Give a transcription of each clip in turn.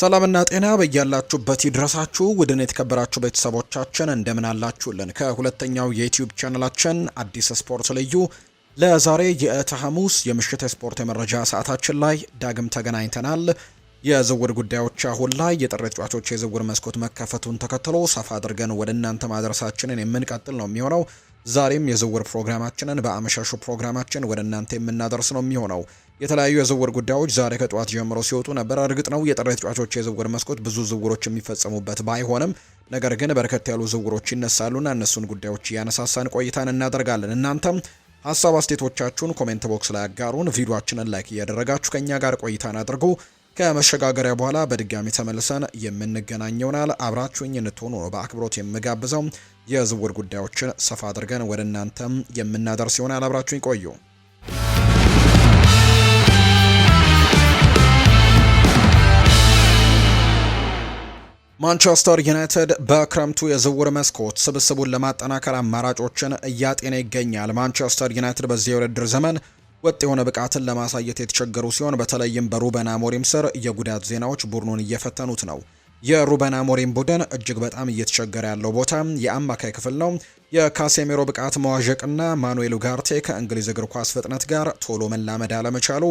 ሰላምና ጤና በያላችሁበት ይድረሳችሁ። ውድን የተከበራችሁ ቤተሰቦቻችን እንደምን አላችሁልን? ከሁለተኛው የዩቲዩብ ቻናላችን አዲስ ስፖርት ልዩ ለዛሬ የሐሙስ የምሽት ስፖርት የመረጃ ሰዓታችን ላይ ዳግም ተገናኝተናል። የዝውውር ጉዳዮች አሁን ላይ የጥር ተጫዋቾች የዝውውር መስኮት መከፈቱን ተከትሎ ሰፋ አድርገን ወደ እናንተ ማድረሳችንን የምንቀጥል ነው የሚሆነው። ዛሬም የዝውውር ፕሮግራማችንን በአመሻሹ ፕሮግራማችን ወደ እናንተ የምናደርስ ነው የሚሆነው። የተለያዩ የዝውውር ጉዳዮች ዛሬ ከጠዋት ጀምሮ ሲወጡ ነበር። እርግጥ ነው የጥር ተጫዋቾች የዝውውር መስኮት ብዙ ዝውውሮች የሚፈጸሙበት ባይሆንም ነገር ግን በርከት ያሉ ዝውውሮች ይነሳሉና እነሱን ጉዳዮች እያነሳሳን ቆይታን እናደርጋለን። እናንተም ሀሳብ አስተያየቶቻችሁን ኮሜንት ቦክስ ላይ አጋሩን። ቪዲዮአችንን ላይክ እያደረጋችሁ ከኛ ጋር ቆይታን አድርጉ። ከመሸጋገሪያ በኋላ በድጋሚ ተመልሰን የምንገናኘውናል። አብራችሁኝ እንድትሆኑ ነው በአክብሮት የምጋብዘው። የዝውውር ጉዳዮችን ሰፋ አድርገን ወደ እናንተም የምናደርስ ይሆናል። አብራችሁኝ ቆዩ። ማንቸስተር ዩናይትድ በክረምቱ የዝውውር መስኮት ስብስቡን ለማጠናከር አማራጮችን እያጤነ ይገኛል። ማንቸስተር ዩናይትድ በዚህ የውድድር ዘመን ወጥ የሆነ ብቃትን ለማሳየት የተቸገሩ ሲሆን በተለይም በሩበን አሞሪም ስር የጉዳት ዜናዎች ቡድኑን እየፈተኑት ነው። የሩበን አሞሪም ቡድን እጅግ በጣም እየተቸገረ ያለው ቦታ የአማካይ ክፍል ነው። የካሴሜሮ ብቃት መዋዠቅና ማኑኤል ኡጋርቴ ከእንግሊዝ እግር ኳስ ፍጥነት ጋር ቶሎ መላመድ አለመቻሉ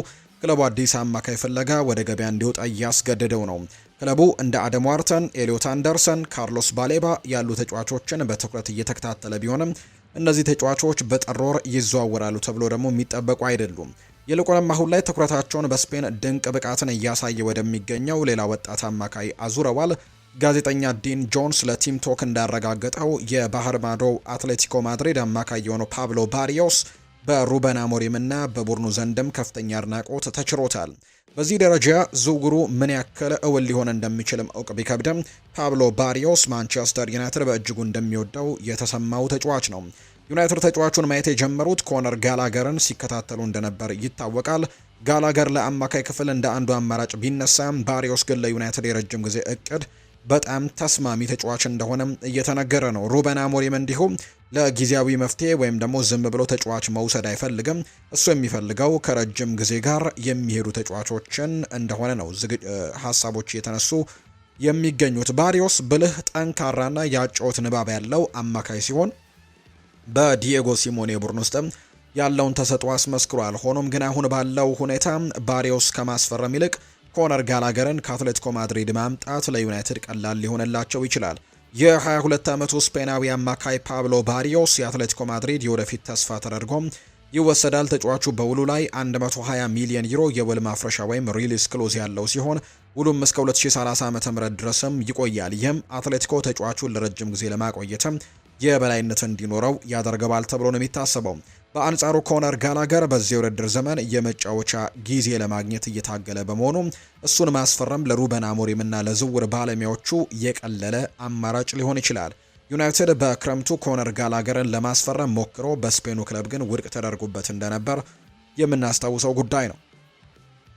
ክለቡ አዲስ አማካይ ፍለጋ ወደ ገበያ እንዲወጣ እያስገደደው ነው። ክለቡ እንደ አደም ዋርተን፣ ኤሊዮት አንደርሰን፣ ካርሎስ ባሌባ ያሉ ተጫዋቾችን በትኩረት እየተከታተለ ቢሆንም እነዚህ ተጫዋቾች በጥር ወር ይዘዋወራሉ ተብሎ ደግሞ የሚጠበቁ አይደሉም። ይልቁንም አሁን ላይ ትኩረታቸውን በስፔን ድንቅ ብቃትን እያሳየ ወደሚገኘው ሌላ ወጣት አማካይ አዙረዋል። ጋዜጠኛ ዲን ጆንስ ለቲም ቶክ እንዳረጋገጠው የባህር ማዶ አትሌቲኮ ማድሪድ አማካይ የሆነው ፓብሎ ባሪዮስ በሩበን አሞሪም እና በቡድኑ ዘንድም ከፍተኛ አድናቆት ተችሮታል። በዚህ ደረጃ ዝውውሩ ምን ያክል እውን ሊሆን እንደሚችልም እውቅ ቢከብድም ፓብሎ ባሪዮስ ማንቸስተር ዩናይትድ በእጅጉ እንደሚወደው የተሰማው ተጫዋች ነው። ዩናይትድ ተጫዋቹን ማየት የጀመሩት ኮነር ጋላገርን ሲከታተሉ እንደነበር ይታወቃል። ጋላገር ለአማካይ ክፍል እንደ አንዱ አማራጭ ቢነሳም ባሪዮስ ግን ለዩናይትድ የረጅም ጊዜ እቅድ በጣም ተስማሚ ተጫዋች እንደሆነም እየተነገረ ነው። ሩበን አሞሪም እንዲሁም ለጊዜያዊ መፍትሄ ወይም ደግሞ ዝም ብሎ ተጫዋች መውሰድ አይፈልግም። እሱ የሚፈልገው ከረጅም ጊዜ ጋር የሚሄዱ ተጫዋቾችን እንደሆነ ነው ሀሳቦች እየተነሱ የሚገኙት። ባሪዮስ ብልህ፣ ጠንካራና የአጨዋወት ንባብ ያለው አማካይ ሲሆን በዲየጎ ሲሞኔ ቡድን ውስጥም ያለውን ተሰጥኦ አስመስክሯል። ሆኖም ግን አሁን ባለው ሁኔታ ባሪዮስ ከማስፈረም ይልቅ ኮነር ጋላገርን ከአትሌቲኮ ማድሪድ ማምጣት ለዩናይትድ ቀላል ሊሆንላቸው ይችላል። የ22 ዓመቱ ስፔናዊ አማካይ ፓብሎ ባሪዮስ የአትሌቲኮ ማድሪድ የወደፊት ተስፋ ተደርጎም ይወሰዳል። ተጫዋቹ በውሉ ላይ 120 ሚሊዮን ዩሮ የውል ማፍረሻ ወይም ሪሊስ ክሎዝ ያለው ሲሆን ውሉም እስከ 2030 ዓ.ም ድረስም ይቆያል። ይህም አትሌቲኮ ተጫዋቹን ለረጅም ጊዜ ለማቆየትም የበላይነት እንዲኖረው ያደርገዋል ተብሎ ነው የሚታሰበው። በአንጻሩ ኮነር ጋላገር በዚህ የውድድር ዘመን የመጫወቻ ጊዜ ለማግኘት እየታገለ በመሆኑ እሱን ማስፈረም ለሩበን አሞሪም እና ለዝውውር ባለሙያዎቹ የቀለለ አማራጭ ሊሆን ይችላል። ዩናይትድ በክረምቱ ኮነር ጋላገርን ለማስፈረም ሞክሮ በስፔኑ ክለብ ግን ውድቅ ተደርጎበት እንደነበር የምናስታውሰው ጉዳይ ነው።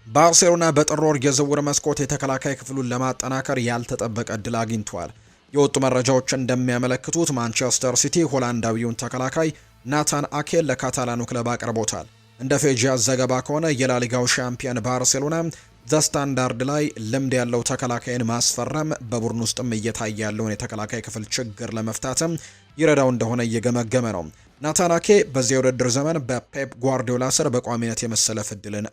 ባርሴሎና በጥር ወር የዝውውር መስኮት የተከላካይ ክፍሉን ለማጠናከር ያልተጠበቀ እድል አግኝቷል። የወጡ መረጃዎች እንደሚያመለክቱት ማንቸስተር ሲቲ ሆላንዳዊውን ተከላካይ ናታን አኬል ለካታላኑ ክለብ አቅርቦታል። እንደ ፌጂያስ ዘገባ ከሆነ የላሊጋው ሻምፒዮን ባርሴሎና ዘስታንዳርድ ላይ ልምድ ያለው ተከላካይን ማስፈረም በቡድን ውስጥም እየታየ ያለውን የተከላካይ ክፍል ችግር ለመፍታትም ይረዳው እንደሆነ እየገመገመ ነው። ናታን አኬ በዚህ የውድድር ዘመን በፔፕ ጓርዲዮላ ስር በቋሚነት የመሰለፍ እድልን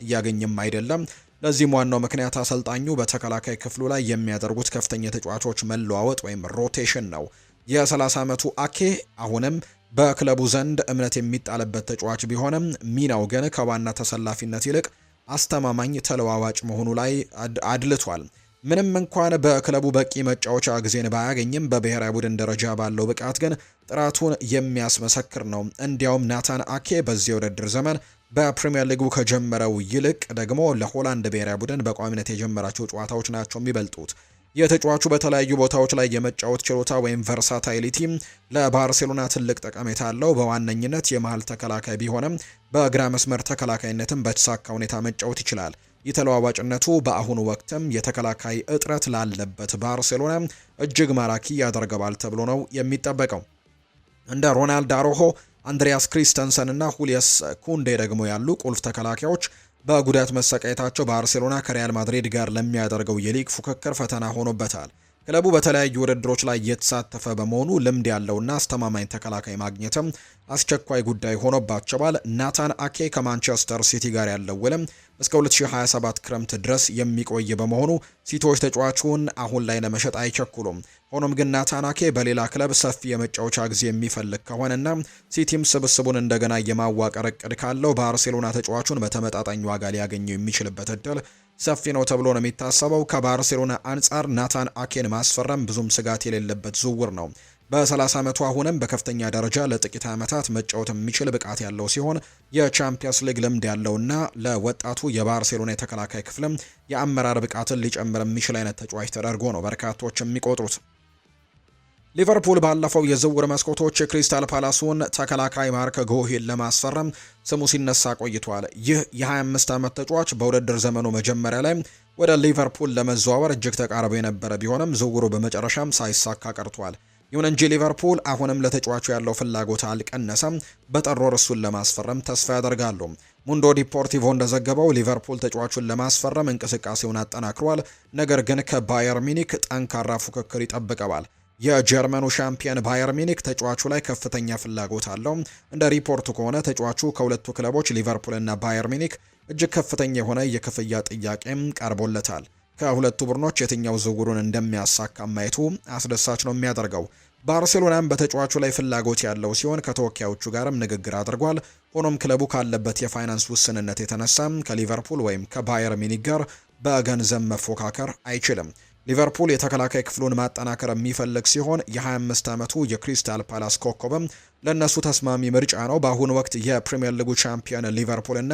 እያገኘም አይደለም። ለዚህም ዋናው ምክንያት አሰልጣኙ በተከላካይ ክፍሉ ላይ የሚያደርጉት ከፍተኛ ተጫዋቾች መለዋወጥ ወይም ሮቴሽን ነው። የ30 ዓመቱ አኬ አሁንም በክለቡ ዘንድ እምነት የሚጣልበት ተጫዋች ቢሆንም ሚናው ግን ከዋና ተሰላፊነት ይልቅ አስተማማኝ ተለዋዋጭ መሆኑ ላይ አድልቷል። ምንም እንኳን በክለቡ በቂ መጫወቻ ጊዜን ባያገኝም በብሔራዊ ቡድን ደረጃ ባለው ብቃት ግን ጥራቱን የሚያስመሰክር ነው። እንዲያውም ናታን አኬ በዚህ የውድድር ዘመን በፕሪሚየር ሊጉ ከጀመረው ይልቅ ደግሞ ለሆላንድ ብሔራዊ ቡድን በቋሚነት የጀመራቸው ጨዋታዎች ናቸው የሚበልጡት። የተጫዋቹ በተለያዩ ቦታዎች ላይ የመጫወት ችሎታ ወይም ቨርሳታይሊቲ ለባርሴሎና ትልቅ ጠቀሜታ አለው። በዋነኝነት የመሃል ተከላካይ ቢሆንም በግራ መስመር ተከላካይነትም በተሳካ ሁኔታ መጫወት ይችላል። የተለዋዋጭነቱ በአሁኑ ወቅትም የተከላካይ እጥረት ላለበት ባርሴሎና እጅግ ማራኪ ያደርገዋል ተብሎ ነው የሚጠበቀው። እንደ ሮናልዶ አሮሆ፣ አንድሪያስ ክሪስተንሰን እና ሁሊየስ ኩንዴ ደግሞ ያሉ ቁልፍ ተከላካዮች በጉዳት መሰቃየታቸው ባርሴሎና ከሪያል ማድሪድ ጋር ለሚያደርገው የሊግ ፉክክር ፈተና ሆኖበታል። ክለቡ በተለያዩ ውድድሮች ላይ እየተሳተፈ በመሆኑ ልምድ ያለውና አስተማማኝ ተከላካይ ማግኘትም አስቸኳይ ጉዳይ ሆኖባቸዋል። ናታን አኬ ከማንቸስተር ሲቲ ጋር ያለው ውልም እስከ 2027 ክረምት ድረስ የሚቆይ በመሆኑ ሲቲዎች ተጫዋቹን አሁን ላይ ለመሸጥ አይቸኩሉም። ሆኖም ግን ናታን አኬ በሌላ ክለብ ሰፊ የመጫወቻ ጊዜ የሚፈልግ ከሆነና ሲቲም ስብስቡን እንደገና የማዋቀር እቅድ ካለው ባርሴሎና ተጫዋቹን በተመጣጣኝ ዋጋ ሊያገኘው የሚችልበት እድል ሰፊ ነው ተብሎ ነው የሚታሰበው። ከባርሴሎና አንጻር ናታን አኬን ማስፈረም ብዙም ስጋት የሌለበት ዝውውር ነው። በ30 ዓመቱ አሁንም በከፍተኛ ደረጃ ለጥቂት ዓመታት መጫወት የሚችል ብቃት ያለው ሲሆን የቻምፒየንስ ሊግ ልምድ ያለውና ለወጣቱ የባርሴሎና የተከላካይ ክፍልም የአመራር ብቃትን ሊጨምር የሚችል አይነት ተጫዋች ተደርጎ ነው በርካቶች የሚቆጥሩት። ሊቨርፑል ባለፈው የዝውውር መስኮቶች የክሪስታል ፓላሱን ተከላካይ ማርክ ጎሂን ለማስፈረም ስሙ ሲነሳ ቆይቷል። ይህ የ25 ዓመት ተጫዋች በውድድር ዘመኑ መጀመሪያ ላይ ወደ ሊቨርፑል ለመዘዋወር እጅግ ተቃርቦ የነበረ ቢሆንም ዝውውሩ በመጨረሻም ሳይሳካ ቀርቷል። ይሁን እንጂ ሊቨርፑል አሁንም ለተጫዋቹ ያለው ፍላጎት አልቀነሰም። በጥር ወር እሱን ለማስፈረም ተስፋ ያደርጋሉ። ሙንዶ ዲፖርቲቮ እንደዘገበው ሊቨርፑል ተጫዋቹን ለማስፈረም እንቅስቃሴውን አጠናክሯል። ነገር ግን ከባየር ሚኒክ ጠንካራ ፉክክር ይጠብቀዋል። የጀርመኑ ሻምፒየን ባየር ሚኒክ ተጫዋቹ ላይ ከፍተኛ ፍላጎት አለው። እንደ ሪፖርቱ ከሆነ ተጫዋቹ ከሁለቱ ክለቦች ሊቨርፑል እና ባየር ሚኒክ እጅግ ከፍተኛ የሆነ የክፍያ ጥያቄም ቀርቦለታል። ከሁለቱ ቡድኖች የትኛው ዝውውሩን እንደሚያሳካ ማየቱ አስደሳች ነው የሚያደርገው። ባርሴሎናም በተጫዋቹ ላይ ፍላጎት ያለው ሲሆን ከተወካዮቹ ጋርም ንግግር አድርጓል። ሆኖም ክለቡ ካለበት የፋይናንስ ውስንነት የተነሳ ከሊቨርፑል ወይም ከባየር ሚኒክ ጋር በገንዘብ መፎካከር አይችልም። ሊቨርፑል የተከላካይ ክፍሉን ማጠናከር የሚፈልግ ሲሆን የ25 ዓመቱ የክሪስታል ፓላስ ኮከብም ለነሱ ተስማሚ ምርጫ ነው። በአሁኑ ወቅት የፕሪሚየር ሊጉ ቻምፒየን ሊቨርፑል እና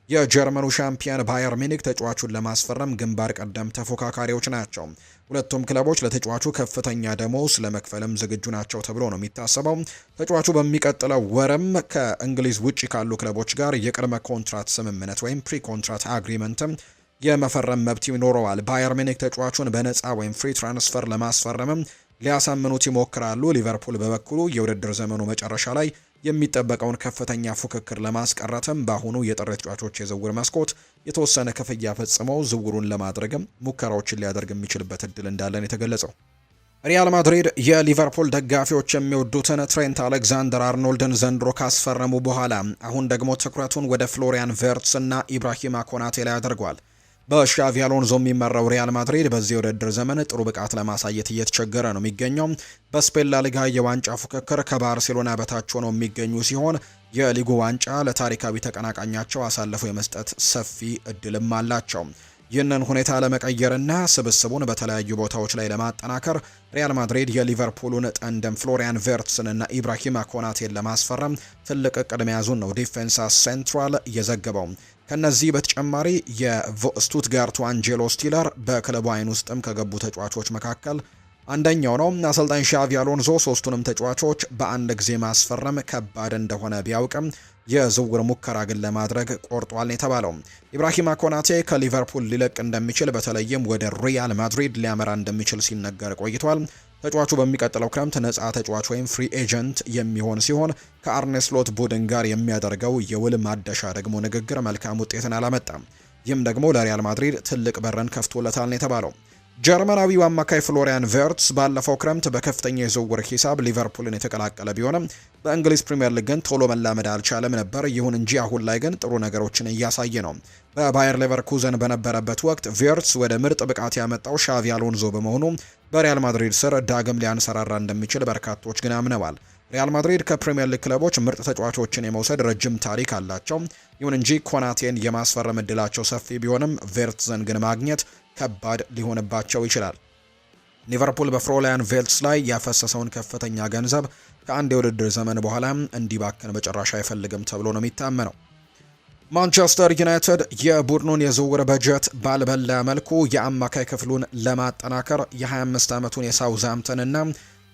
የጀርመኑ ሻምፒየን ባየር ሚኒክ ተጫዋቹን ለማስፈረም ግንባር ቀደም ተፎካካሪዎች ናቸው። ሁለቱም ክለቦች ለተጫዋቹ ከፍተኛ ደሞዝ ለመክፈልም ዝግጁ ናቸው ተብሎ ነው የሚታሰበው። ተጫዋቹ በሚቀጥለው ወርም ከእንግሊዝ ውጪ ካሉ ክለቦች ጋር የቅድመ ኮንትራት ስምምነት ወይም ፕሪ ኮንትራት አግሪመንትም የመፈረም መብት ይኖረዋል። ባየር ሚኒክ ተጫዋቹን በነፃ ወይም ፍሪ ትራንስፈር ለማስፈረምም ሊያሳምኑት ይሞክራሉ። ሊቨርፑል በበኩሉ የውድድር ዘመኑ መጨረሻ ላይ የሚጠበቀውን ከፍተኛ ፉክክር ለማስቀረትም በአሁኑ የጥር ተጫዋቾች የዝውውር መስኮት የተወሰነ ክፍያ ፈጽመው ዝውውሩን ለማድረግም ሙከራዎችን ሊያደርግ የሚችልበት እድል እንዳለን የተገለጸው። ሪያል ማድሪድ የሊቨርፑል ደጋፊዎች የሚወዱትን ትሬንት አሌክዛንደር አርኖልድን ዘንድሮ ካስፈረሙ በኋላ አሁን ደግሞ ትኩረቱን ወደ ፍሎሪያን ቨርትስ እና ኢብራሂማ ኮናቴ ላይ አድርጓል። በሻቪ አሎንዞ የሚመራው ሪያል ማድሪድ በዚህ የውድድር ዘመን ጥሩ ብቃት ለማሳየት እየተቸገረ ነው የሚገኘው። በስፔን ላሊጋ የዋንጫ ፉክክር ከባርሴሎና በታች ሆነው የሚገኙ ሲሆን የሊጉ ዋንጫ ለታሪካዊ ተቀናቃኛቸው አሳልፈው የመስጠት ሰፊ እድልም አላቸው። ይህንን ሁኔታ ለመቀየርና ስብስቡን በተለያዩ ቦታዎች ላይ ለማጠናከር ሪያል ማድሪድ የሊቨርፑሉን ጠንደም ፍሎሪያን ቨርትስን እና ኢብራሂማ ኮናቴን ለማስፈረም ትልቅ እቅድ መያዙን ነው ዲፌንሳ ሴንትራል የዘገበው። ከነዚህ በተጨማሪ የስቱትጋርቱ አንጄሎ ስቲለር በክለቡ አይን ውስጥም ከገቡ ተጫዋቾች መካከል አንደኛው ነው። አሰልጣኝ ሻቪ አሎንዞ ሶስቱንም ተጫዋቾች በአንድ ጊዜ ማስፈረም ከባድ እንደሆነ ቢያውቅም የዝውውር ሙከራ ግን ለማድረግ ቆርጧል የተባለው። ኢብራሂማ ኮናቴ ከሊቨርፑል ሊለቅ እንደሚችል በተለይም ወደ ሪያል ማድሪድ ሊያመራ እንደሚችል ሲነገር ቆይቷል። ተጫዋቹ በሚቀጥለው ክረምት ነፃ ተጫዋች ወይም ፍሪ ኤጀንት የሚሆን ሲሆን ከአርኔ ስሎት ቡድን ጋር የሚያደርገው የውል ማደሻ ደግሞ ንግግር መልካም ውጤትን አላመጣም። ይህም ደግሞ ለሪያል ማድሪድ ትልቅ በረን ከፍቶለታል ነው የተባለው። ጀርመናዊው አማካይ ፍሎሪያን ቨርትስ ባለፈው ክረምት በከፍተኛ የዝውውር ሂሳብ ሊቨርፑልን የተቀላቀለ ቢሆንም በእንግሊዝ ፕሪምየር ሊግ ግን ቶሎ መላመድ አልቻለም ነበር። ይሁን እንጂ አሁን ላይ ግን ጥሩ ነገሮችን እያሳየ ነው። በባየር ሌቨርኩዘን በነበረበት ወቅት ቨርትስ ወደ ምርጥ ብቃት ያመጣው ሻቪ አሎንዞ በመሆኑ በሪያል ማድሪድ ስር ዳግም ሊያንሰራራ እንደሚችል በርካቶች ግን አምነዋል። ሪያል ማድሪድ ከፕሪምየር ሊግ ክለቦች ምርጥ ተጫዋቾችን የመውሰድ ረጅም ታሪክ አላቸው። ይሁን እንጂ ኮናቴን የማስፈረም እድላቸው ሰፊ ቢሆንም ቨርትስን ግን ማግኘት ከባድ ሊሆንባቸው ይችላል። ሊቨርፑል በፍሎሪያን ቨርትስ ላይ ያፈሰሰውን ከፍተኛ ገንዘብ ከአንድ የውድድር ዘመን በኋላ እንዲባክን በጭራሽ አይፈልግም ተብሎ ነው የሚታመነው። ማንቸስተር ዩናይትድ የቡድኑን የዝውውር በጀት ባልበላ መልኩ የአማካይ ክፍሉን ለማጠናከር የ25 ዓመቱን የሳውዝሃምፕተንና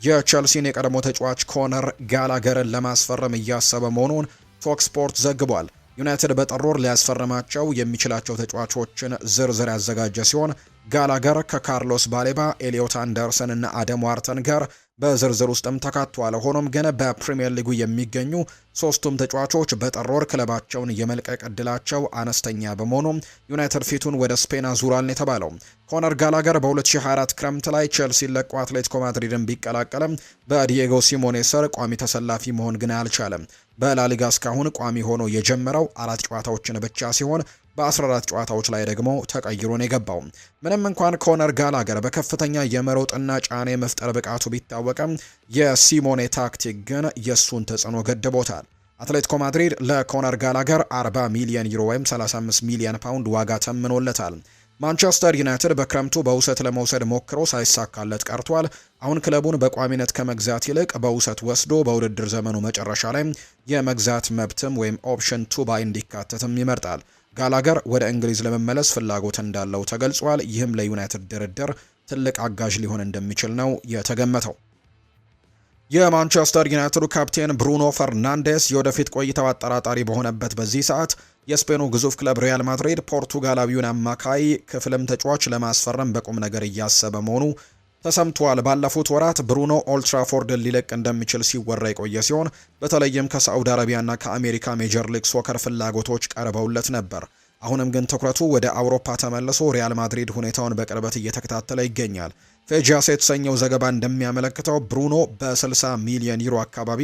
የቸልሲን የቀድሞ ተጫዋች ኮነር ጋላገርን ለማስፈረም እያሰበ መሆኑን ፎክስ ስፖርት ዘግቧል። ዩናይትድ በጥር ወር ሊያስፈርማቸው የሚችላቸው ተጫዋቾችን ዝርዝር ያዘጋጀ ሲሆን ጋላገር ከካርሎስ ባሌባ፣ ኤሊዮት አንደርሰን እና አደም ዋርተን ጋር በዝርዝር ውስጥም ተካቷል። ሆኖም ግን በፕሪሚየር ሊጉ የሚገኙ ሶስቱም ተጫዋቾች በጥር ወር ክለባቸውን የመልቀቅ እድላቸው አነስተኛ በመሆኑ ዩናይትድ ፊቱን ወደ ስፔን አዙሯል የተባለው ኮነር ጋላገር በ2024 ክረምት ላይ ቼልሲ ለቆ አትሌቲኮ ማድሪድን ቢቀላቀልም በዲየጎ ሲሞኔ ስር ቋሚ ተሰላፊ መሆን ግን አልቻለም። በላሊጋ እስካሁን ቋሚ ሆኖ የጀመረው 4 ጨዋታዎችን ብቻ ሲሆን በ14 ጨዋታዎች ላይ ደግሞ ተቀይሮ ነው የገባው። ምንም እንኳን ኮነር ጋላገር በከፍተኛ የመሮጥና ጫና የመፍጠር ብቃቱ ቢታወቅም የሲሞኔ ታክቲክ ግን የሱን ተጽዕኖ ገድቦታል። አትሌቲኮ ማድሪድ ለኮነር ጋላገር 40 ሚሊዮን ዩሮ ወይም 35 ሚሊዮን ፓውንድ ዋጋ ተምኖለታል። ማንቸስተር ዩናይትድ በክረምቱ በውሰት ለመውሰድ ሞክሮ ሳይሳካለት ቀርቷል። አሁን ክለቡን በቋሚነት ከመግዛት ይልቅ በውሰት ወስዶ በውድድር ዘመኑ መጨረሻ ላይ የመግዛት መብትም ወይም ኦፕሽን ቱ ባይ እንዲካተትም ይመርጣል። ጋላገር ወደ እንግሊዝ ለመመለስ ፍላጎት እንዳለው ተገልጿል። ይህም ለዩናይትድ ድርድር ትልቅ አጋዥ ሊሆን እንደሚችል ነው የተገመተው። የማንቸስተር ዩናይትዱ ካፕቴን ብሩኖ ፈርናንዴስ የወደፊት ቆይታው አጠራጣሪ በሆነበት በዚህ ሰዓት የስፔኑ ግዙፍ ክለብ ሪያል ማድሪድ ፖርቱጋላዊውን አማካይ ክፍልም ተጫዋች ለማስፈረም በቁም ነገር እያሰበ መሆኑ ተሰምቷል። ባለፉት ወራት ብሩኖ ኦልትራፎርድን ሊለቅ እንደሚችል ሲወራ የቆየ ሲሆን በተለይም ከሳዑዲ አረቢያና ከአሜሪካ ሜጀር ሊግ ሶከር ፍላጎቶች ቀርበውለት ነበር። አሁንም ግን ትኩረቱ ወደ አውሮፓ ተመልሶ ሪያል ማድሪድ ሁኔታውን በቅርበት እየተከታተለ ይገኛል። ፌጃስ የተሰኘው ዘገባ እንደሚያመለክተው ብሩኖ በ60 ሚሊዮን ዩሮ አካባቢ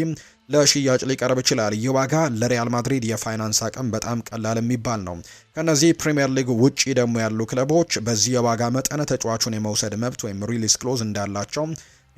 ለሽያጭ ሊቀርብ ይችላል። ይህ ዋጋ ለሪያል ማድሪድ የፋይናንስ አቅም በጣም ቀላል የሚባል ነው። ከነዚህ ፕሪሚየር ሊግ ውጪ ደግሞ ያሉ ክለቦች በዚህ የዋጋ መጠን ተጫዋቹን የመውሰድ መብት ወይም ሪሊስ ክሎዝ እንዳላቸው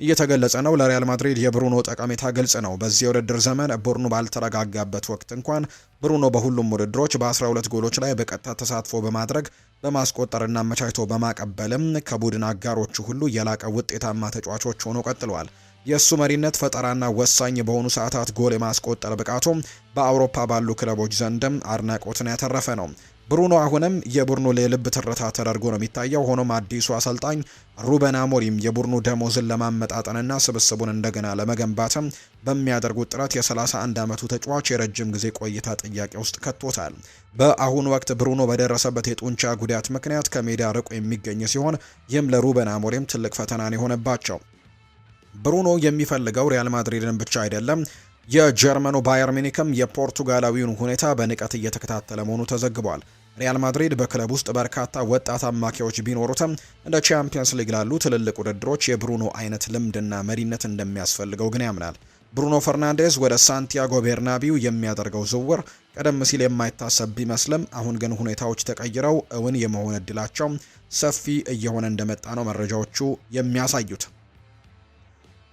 እየተገለጸ ነው። ለሪያል ማድሪድ የብሩኖ ጠቀሜታ ግልጽ ነው። በዚህ የውድድር ዘመን ቡድኑ ባልተረጋጋበት ወቅት እንኳን ብሩኖ በሁሉም ውድድሮች በ12 ጎሎች ላይ በቀጥታ ተሳትፎ በማድረግ በማስቆጠርና አመቻችቶ በማቀበልም ከቡድን አጋሮቹ ሁሉ የላቀ ውጤታማ ተጫዋቾች ሆኖ ቀጥለዋል። የእሱ መሪነት ፈጠራና ወሳኝ በሆኑ ሰዓታት ጎል የማስቆጠር ብቃቱም በአውሮፓ ባሉ ክለቦች ዘንድም አድናቆትን ያተረፈ ነው። ብሩኖ አሁንም የቡድኑ የልብ ትርታ ተደርጎ ነው የሚታየው። ሆኖም አዲሱ አሰልጣኝ ሩበን አሞሪም የቡድኑ ደሞዝን ለማመጣጠንና ስብስቡን እንደገና ለመገንባትም በሚያደርጉት ጥረት የ31 ዓመቱ ተጫዋች የረጅም ጊዜ ቆይታ ጥያቄ ውስጥ ከቶታል። በአሁኑ ወቅት ብሩኖ በደረሰበት የጡንቻ ጉዳት ምክንያት ከሜዳ ርቆ የሚገኝ ሲሆን ይህም ለሩበን አሞሪም ትልቅ ፈተናን የሆነባቸው። ብሩኖ የሚፈልገው ሪያል ማድሪድን ብቻ አይደለም። የጀርመኑ ባየር ሚኒክም የፖርቱጋላዊውን ሁኔታ በንቀት እየተከታተለ መሆኑ ተዘግቧል። ሪያል ማድሪድ በክለብ ውስጥ በርካታ ወጣት አማካዮች ቢኖሩትም እንደ ቻምፒየንስ ሊግ ላሉ ትልልቅ ውድድሮች የብሩኖ አይነት ልምድና መሪነት እንደሚያስፈልገው ግን ያምናል። ብሩኖ ፈርናንዴዝ ወደ ሳንቲያጎ ቤርናቢው የሚያደርገው ዝውውር ቀደም ሲል የማይታሰብ ቢመስልም አሁን ግን ሁኔታዎች ተቀይረው እውን የመሆን እድላቸው ሰፊ እየሆነ እንደመጣ ነው መረጃዎቹ የሚያሳዩት።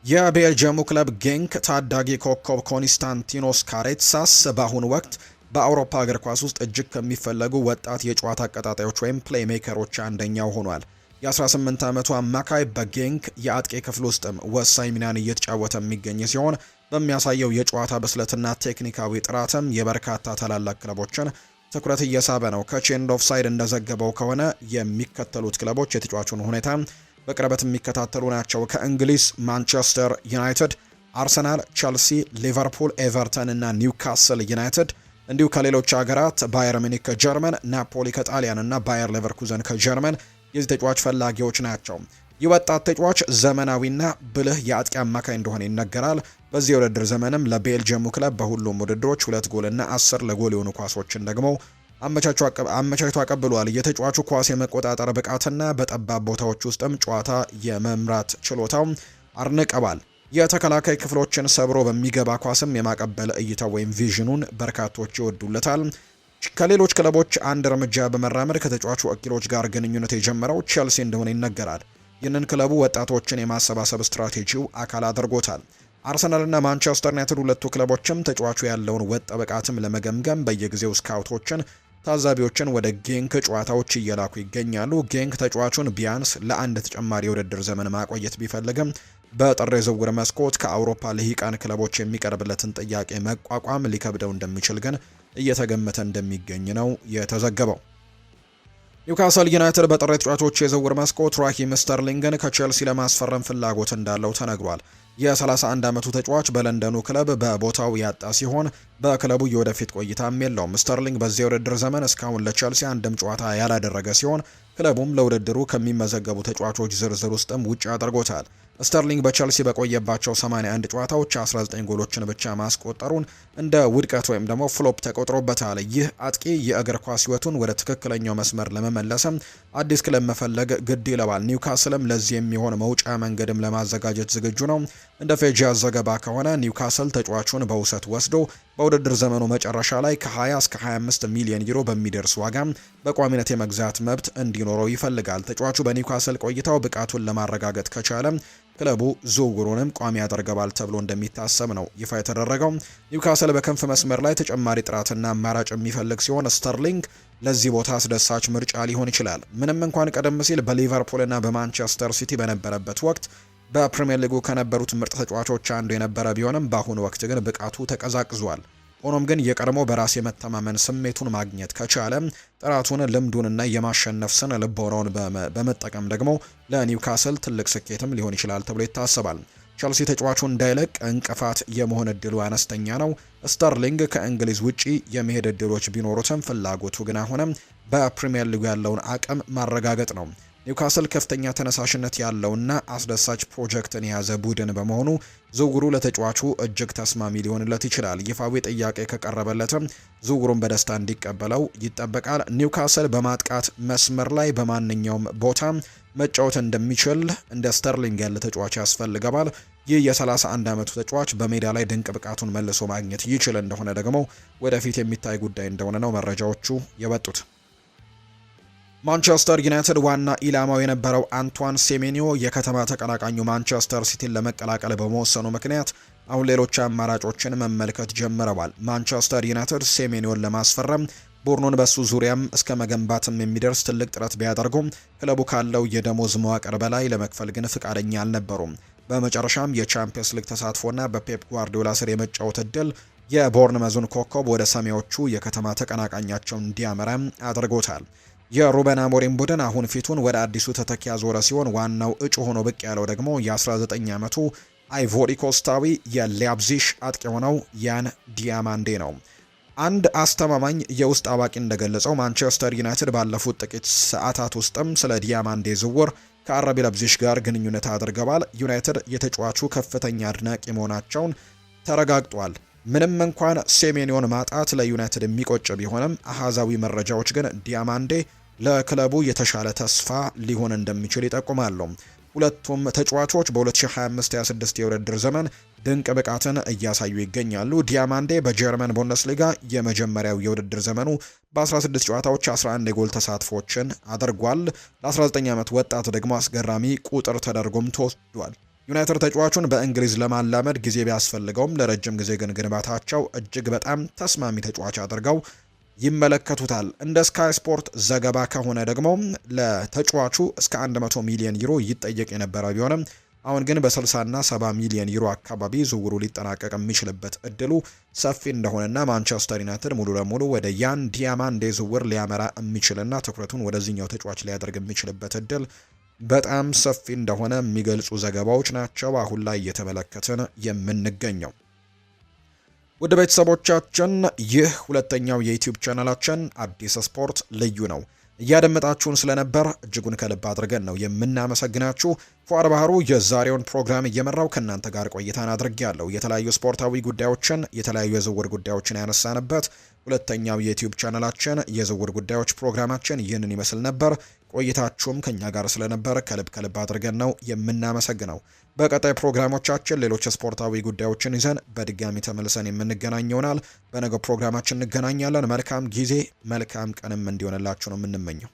የቤልጅየሙ ክለብ ጌንክ ታዳጊ ኮከብ ኮንስታንቲኖስ ካሬትሳስ በአሁኑ ወቅት በአውሮፓ እግር ኳስ ውስጥ እጅግ ከሚፈለጉ ወጣት የጨዋታ አቀጣጣዮች ወይም ፕሌይሜከሮች አንደኛው ሆኗል። የ18 ዓመቱ አማካይ በጌንክ የአጥቂ ክፍል ውስጥም ወሳኝ ሚናን እየተጫወተ የሚገኝ ሲሆን በሚያሳየው የጨዋታ ብስለትና ቴክኒካዊ ጥራትም የበርካታ ታላላቅ ክለቦችን ትኩረት እየሳበ ነው። ከቼንድ ኦፍ ሳይድ እንደዘገበው ከሆነ የሚከተሉት ክለቦች የተጫዋቹን ሁኔታ በቅርበት የሚከታተሉ ናቸው። ከእንግሊዝ ማንቸስተር ዩናይትድ፣ አርሰናል፣ ቸልሲ፣ ሊቨርፑል፣ ኤቨርተን እና ኒውካስል ዩናይትድ እንዲሁ ከሌሎች ሀገራት ባየር ሚኒክ ከጀርመን፣ ናፖሊ ከጣሊያን እና ባየር ሌቨርኩዘን ከጀርመን የዚህ ተጫዋች ፈላጊዎች ናቸው። ይህ ወጣት ተጫዋች ዘመናዊና ብልህ የአጥቂ አማካይ እንደሆነ ይነገራል። በዚህ የውድድር ዘመንም ለቤልጅየሙ ክለብ በሁሉም ውድድሮች 2 ጎልና 10 ለጎል የሆኑ ኳሶችን ደግሞ አመቻችቶ አቀብሏል። የተጫዋቹ ኳስ የመቆጣጠር ብቃትና በጠባብ ቦታዎች ውስጥም ጨዋታ የመምራት ችሎታው አርንቀባል። የተከላካይ ክፍሎችን ሰብሮ በሚገባ ኳስም የማቀበል እይታ ወይም ቪዥኑን በርካቶች ይወዱለታል። ከሌሎች ክለቦች አንድ እርምጃ በመራመድ ከተጫዋቹ ወኪሎች ጋር ግንኙነት የጀመረው ቼልሲ እንደሆነ ይነገራል። ይህንን ክለቡ ወጣቶችን የማሰባሰብ ስትራቴጂው አካል አድርጎታል። አርሰናልና ማንቸስተር ዩናይትድ ሁለቱ ክለቦችም ተጫዋቹ ያለውን ወጥ ብቃትም ለመገምገም በየጊዜው ስካውቶችን ታዛቢዎችን ወደ ጌንክ ጨዋታዎች እየላኩ ይገኛሉ። ጌንክ ተጫዋቹን ቢያንስ ለአንድ ተጨማሪ የውድድር ዘመን ማቆየት ቢፈልግም በጥር የዝውውር መስኮት ከአውሮፓ ልሂቃን ክለቦች የሚቀርብለትን ጥያቄ መቋቋም ሊከብደው እንደሚችል ግን እየተገመተ እንደሚገኝ ነው የተዘገበው። ኒውካስል ዩናይትድ በጥር ተጫዋቾች የዝውውር መስኮት ራሂም ስተርሊንግን ከቼልሲ ለማስፈረም ፍላጎት እንዳለው ተነግሯል። የ31 ዓመቱ ተጫዋች በለንደኑ ክለብ በቦታው ያጣ ሲሆን በክለቡ የወደፊት ቆይታም የለውም። ስተርሊንግ በዚህ የውድድር ዘመን እስካሁን ለቼልሲ አንድም ጨዋታ ያላደረገ ሲሆን ክለቡም ለውድድሩ ከሚመዘገቡ ተጫዋቾች ዝርዝር ውስጥም ውጭ አድርጎታል። ስተርሊንግ በቸልሲ በቆየባቸው 81 ጨዋታዎች 19 ጎሎችን ብቻ ማስቆጠሩን እንደ ውድቀት ወይም ደግሞ ፍሎፕ ተቆጥሮበታል። ይህ አጥቂ የእግር ኳስ ሕይወቱን ወደ ትክክለኛው መስመር ለመመለስም አዲስ ክለብ መፈለግ ግድ ይለዋል። ኒውካስልም ለዚህ የሚሆን መውጫ መንገድም ለማዘጋጀት ዝግጁ ነው። እንደ ፌጂያ ዘገባ ከሆነ ኒውካስል ተጫዋቹን በውሰት ወስዶ በውድድር ዘመኑ መጨረሻ ላይ ከ20 እስከ 25 ሚሊዮን ዩሮ በሚደርስ ዋጋ በቋሚነት የመግዛት መብት እንዲኖረው ይፈልጋል። ተጫዋቹ በኒውካስል ቆይታው ብቃቱን ለማረጋገጥ ከቻለ ክለቡ ዝውውሩንም ቋሚ ያደርገዋል ተብሎ እንደሚታሰብ ነው ይፋ የተደረገው። ኒውካስል በክንፍ መስመር ላይ ተጨማሪ ጥራትና አማራጭ የሚፈልግ ሲሆን ስተርሊንግ ለዚህ ቦታ አስደሳች ምርጫ ሊሆን ይችላል። ምንም እንኳን ቀደም ሲል በሊቨርፑልና በማንቸስተር ሲቲ በነበረበት ወቅት በፕሪሚየር ሊጉ ከነበሩት ምርጥ ተጫዋቾች አንዱ የነበረ ቢሆንም በአሁኑ ወቅት ግን ብቃቱ ተቀዛቅዟል። ሆኖም ግን የቀድሞ በራስ የመተማመን ስሜቱን ማግኘት ከቻለ ጥራቱን፣ ልምዱንና የማሸነፍ ስነ ልቦናውን በመጠቀም ደግሞ ለኒውካስል ትልቅ ስኬትም ሊሆን ይችላል ተብሎ ይታሰባል። ቸልሲ ተጫዋቹ እንዳይለቅ እንቅፋት የመሆን እድሉ አነስተኛ ነው። ስተርሊንግ ከእንግሊዝ ውጪ የመሄድ እድሎች ቢኖሩትም ፍላጎቱ ግን አሁንም በፕሪሚየር ሊጉ ያለውን አቅም ማረጋገጥ ነው። ኒውካስል ከፍተኛ ተነሳሽነት ያለውና አስደሳች ፕሮጀክትን የያዘ ቡድን በመሆኑ ዝውውሩ ለተጫዋቹ እጅግ ተስማሚ ሊሆንለት ይችላል። ይፋዊ ጥያቄ ከቀረበለትም ዝውውሩን በደስታ እንዲቀበለው ይጠበቃል። ኒውካስል በማጥቃት መስመር ላይ በማንኛውም ቦታ መጫወት እንደሚችል እንደ ስተርሊንግ ያለ ተጫዋች ያስፈልገዋል። ይህ የ31 ዓመቱ ተጫዋች በሜዳ ላይ ድንቅ ብቃቱን መልሶ ማግኘት ይችል እንደሆነ ደግሞ ወደፊት የሚታይ ጉዳይ እንደሆነ ነው መረጃዎቹ የወጡት። ማንቸስተር ዩናይትድ ዋና ኢላማው የነበረው አንቷን ሴሜኒዮ የከተማ ተቀናቃኙ ማንቸስተር ሲቲን ለመቀላቀል በመወሰኑ ምክንያት አሁን ሌሎች አማራጮችን መመልከት ጀምረዋል። ማንቸስተር ዩናይትድ ሴሜኒዮን ለማስፈረም ቡድኑን በሱ ዙሪያም እስከ መገንባትም የሚደርስ ትልቅ ጥረት ቢያደርጉም ክለቡ ካለው የደሞዝ መዋቅር በላይ ለመክፈል ግን ፍቃደኛ አልነበሩም። በመጨረሻም የቻምፒየንስ ሊግ ተሳትፎና በፔፕ ጓርዲዮላ ስር የመጫወት እድል የቦርንመዙን ኮከብ ወደ ሰማያዊዎቹ የከተማ ተቀናቃኛቸው እንዲያመራ አድርጎታል። የሩበን አሞሪም ቡድን አሁን ፊቱን ወደ አዲሱ ተተኪ ያዞረ ሲሆን ዋናው እጩ ሆኖ ብቅ ያለው ደግሞ የ19 ዓመቱ አይቮሪ ኮስታዊ የሊያፕዚሽ አጥቂ የሆነው ያን ዲያማንዴ ነው። አንድ አስተማማኝ የውስጥ አዋቂ እንደገለጸው ማንቸስተር ዩናይትድ ባለፉት ጥቂት ሰዓታት ውስጥም ስለ ዲያማንዴ ዝውውር ከአረቢ ላይፕዚግ ጋር ግንኙነት አድርገዋል። ዩናይትድ የተጫዋቹ ከፍተኛ አድናቂ መሆናቸውን ተረጋግጧል። ምንም እንኳን ሴሜኒዮን ማጣት ለዩናይትድ የሚቆጭ ቢሆንም አሃዛዊ መረጃዎች ግን ዲያማንዴ ለክለቡ የተሻለ ተስፋ ሊሆን እንደሚችል ይጠቁማሉ። ሁለቱም ተጫዋቾች በ2025-26 የውድድር ዘመን ድንቅ ብቃትን እያሳዩ ይገኛሉ። ዲያማንዴ በጀርመን ቡንደስሊጋ የመጀመሪያው የውድድር ዘመኑ በ16 ጨዋታዎች 11 የጎል ተሳትፎችን አድርጓል። ለ19 ዓመት ወጣት ደግሞ አስገራሚ ቁጥር ተደርጎም ተወስዷል። ዩናይትድ ተጫዋቹን በእንግሊዝ ለማላመድ ጊዜ ቢያስፈልገውም ለረጅም ጊዜ ግን ግንባታቸው እጅግ በጣም ተስማሚ ተጫዋች አድርገው ይመለከቱታል። እንደ ስካይ ስፖርት ዘገባ ከሆነ ደግሞ ለተጫዋቹ እስከ 100 ሚሊዮን ዩሮ ይጠየቅ የነበረ ቢሆንም አሁን ግን በ60 እና 70 ሚሊዮን ዩሮ አካባቢ ዝውውሩ ሊጠናቀቅ የሚችልበት እድሉ ሰፊ እንደሆነና ማንቸስተር ዩናይትድ ሙሉ ለሙሉ ወደ ያን ዲያማንዴ ዝውውር ሊያመራ የሚችልና ትኩረቱን ወደዚህኛው ተጫዋች ሊያደርግ የሚችልበት እድል በጣም ሰፊ እንደሆነ የሚገልጹ ዘገባዎች ናቸው አሁን ላይ እየተመለከትን የምንገኘው። ውድ ቤተሰቦቻችን ይህ ሁለተኛው የዩቲዩብ ቻናላችን አዲስ ስፖርት ልዩ ነው። እያደመጣችሁን ስለነበር እጅጉን ከልብ አድርገን ነው የምናመሰግናችሁ። ፏር ባህሩ የዛሬውን ፕሮግራም እየመራው ከእናንተ ጋር ቆይታን አድርጌያለሁ። የተለያዩ ስፖርታዊ ጉዳዮችን፣ የተለያዩ የዝውውር ጉዳዮችን ያነሳንበት ሁለተኛው የዩቲዩብ ቻናላችን የዝውውር ጉዳዮች ፕሮግራማችን ይህንን ይመስል ነበር። ቆይታችሁም ከኛ ጋር ስለነበር ከልብ አድርገን ነው የምናመሰግነው። በቀጣይ ፕሮግራሞቻችን ሌሎች ስፖርታዊ ጉዳዮችን ይዘን በድጋሚ ተመልሰን የምንገናኝ ይሆናል። በነገው ፕሮግራማችን እንገናኛለን። መልካም ጊዜ መልካም ቀንም እንዲሆንላችሁ ነው የምንመኘው።